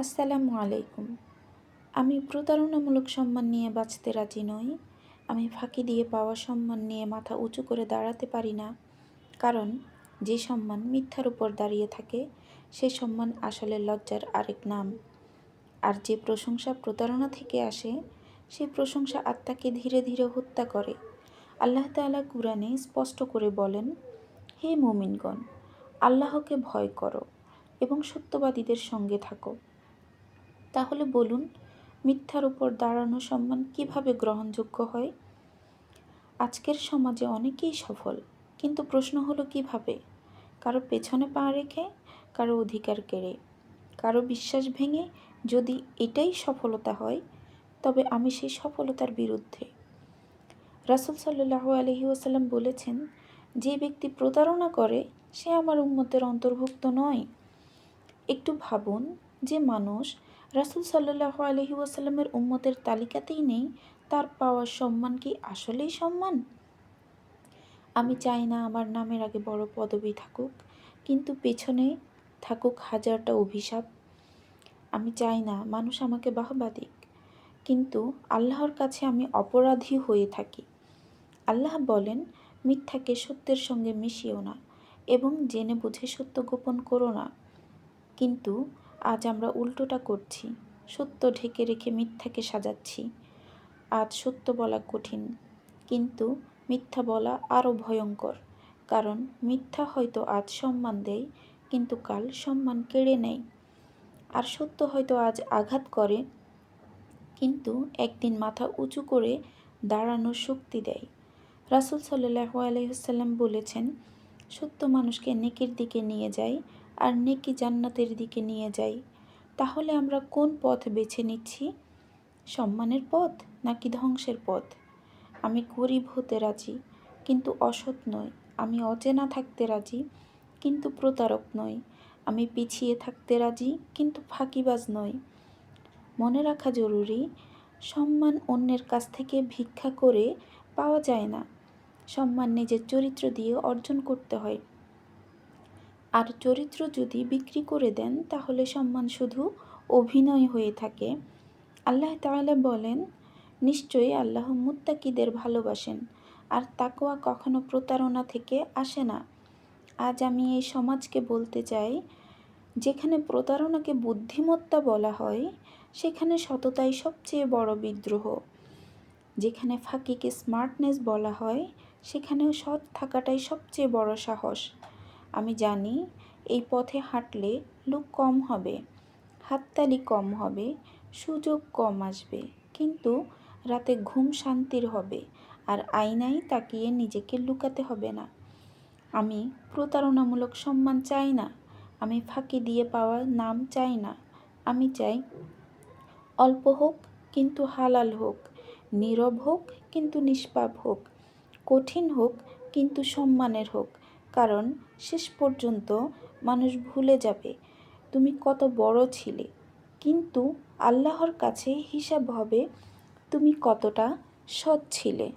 আসসালামু আলাইকুম। আমি প্রতারণামূলক সম্মান নিয়ে বাঁচতে রাজি নই। আমি ফাঁকি দিয়ে পাওয়া সম্মান নিয়ে মাথা উঁচু করে দাঁড়াতে পারি না। কারণ যে সম্মান মিথ্যার উপর দাঁড়িয়ে থাকে, সে সম্মান আসলে লজ্জার আরেক নাম। আর যে প্রশংসা প্রতারণা থেকে আসে, সেই প্রশংসা আত্মাকে ধীরে ধীরে হত্যা করে। আল্লাহ তাআলা কুরআনে স্পষ্ট করে বলেন, হে মুমিনগণ, আল্লাহকে ভয় করো এবং সত্যবাদীদের সঙ্গে থাকো। তাহলে বলুন, মিথ্যার উপর দাঁড়ানো সম্মান কিভাবে গ্রহণযোগ্য হয়? আজকের সমাজে অনেকেই সফল, কিন্তু প্রশ্ন হলো কিভাবে? কারো পেছনে পা রেখে, কারো অধিকার কেড়ে, কারো বিশ্বাস ভেঙে। যদি এটাই সফলতা হয়, তবে আমি সেই সফলতার বিরুদ্ধে। রাসূল সাল্লাল্লাহু আলাইহি ওয়াসাল্লাম বলেছেন, যে ব্যক্তি প্রতারণা করে সে আমার উম্মতের অন্তর্ভুক্ত নয়। একটু ভাবুন, যে মানুষ রাসূল সাল্লাল্লাহু আলাইহি ওয়াসাল্লামের উম্মতের তালিকাতেই নেই, তার পাওয়া সম্মান কি আসলেই সম্মান? আমি চাই না আমার নামের আগে বড় পদবি থাকুক, কিন্তু পেছনে থাকুক হাজারটা অভিশাপ। আমি চাই না মানুষ আমাকে বাহবা দিক, কিন্তু আল্লাহর কাছে আমি অপরাধী হয়ে থাকি। আল্লাহ বলেন, মিথ্যাকে সত্যের সঙ্গে মিশিও না এবং জেনে বুঝে সত্য গোপন করো না। কিন্তু আজ আমরা উল্টোটা করছি, সত্য ঢেকে রেখে মিথ্যাকে সাজাচ্ছি। আজ সত্য বলা কঠিন, কিন্তু মিথ্যা বলা আরও ভয়ঙ্কর। কারণ মিথ্যা হয়তো আজ সম্মান দেয়, কিন্তু কাল সম্মান কেড়ে নেয়। আর সত্য হয়তো আজ আঘাত করে, কিন্তু একদিন মাথা উঁচু করে দাঁড়ানোর শক্তি দেয়। রাসূল সাল্লাল্লাহু আলাইহি ওয়াসাল্লাম বলেছেন, সত্য মানুষকে নেকির দিকে নিয়ে যায়, আর নেকি জান্নাতের দিকে নিয়ে যায়। তাহলে আমরা কোন পথ বেছে নিচ্ছি? সম্মানের পথ নাকি ধ্বংসের পথ? আমি গরিব হতে রাজি, কিন্তু অসৎ নই। আমি অচেনা থাকতে রাজি, কিন্তু প্রতারক নই। আমি পিছিয়ে থাকতে রাজি, কিন্তু ফাঁকিবাজ নই। মনে রাখা জরুরি, সম্মান অন্যের কাছ থেকে ভিক্ষা করে পাওয়া যায় না। সম্মান নিজের চরিত্র দিয়ে অর্জন করতে হয়। আর চরিত্র যদি বিক্রি করে দেন, তাহলে সম্মান শুধু অভিনয় হয়ে থাকে। আল্লাহ তাআলা বলেন, নিশ্চয়ই আল্লাহ মুত্তাকিদের ভালোবাসেন, আর তাকওয়া কখনো প্রতারণা থেকে আসে না। আজ আমি এই সমাজকে বলতে চাই, যেখানে প্রতারণাকে বুদ্ধিমত্তা বলা হয়, সেখানে সততাই সবচেয়ে বড় বিদ্রোহ। যেখানে ফাঁকিকে স্মার্টনেস বলা হয়, সেখানেও সৎ থাকাটাই সবচেয়ে বড় সাহস। আমি জানি এই পথে হাঁটলে লোক কম হবে, হাততালি কম হবে, সুযোগ কম আসবে, কিন্তু রাতে ঘুম শান্তির হবে, আর আয়নায় তাকিয়ে নিজেকে লুকাতে হবে না। আমি প্রতারণামূলক সম্মান চাই না। আমি ফাঁকি দিয়ে পাওয়া নাম চাই না। আমি চাই অল্প হোক, কিন্তু হালাল হোক, নীরব হোক, কিন্তু নিষ্পাপ হোক, কঠিন হোক, কিন্তু সম্মানের হোক। কারণ শেষ পর্যন্ত মানুষ ভুলে যাবে তুমি কত বড় ছিলে, কিন্তু আল্লাহর কাছে হিসাব হবে তুমি কতটা সৎ ছিলে।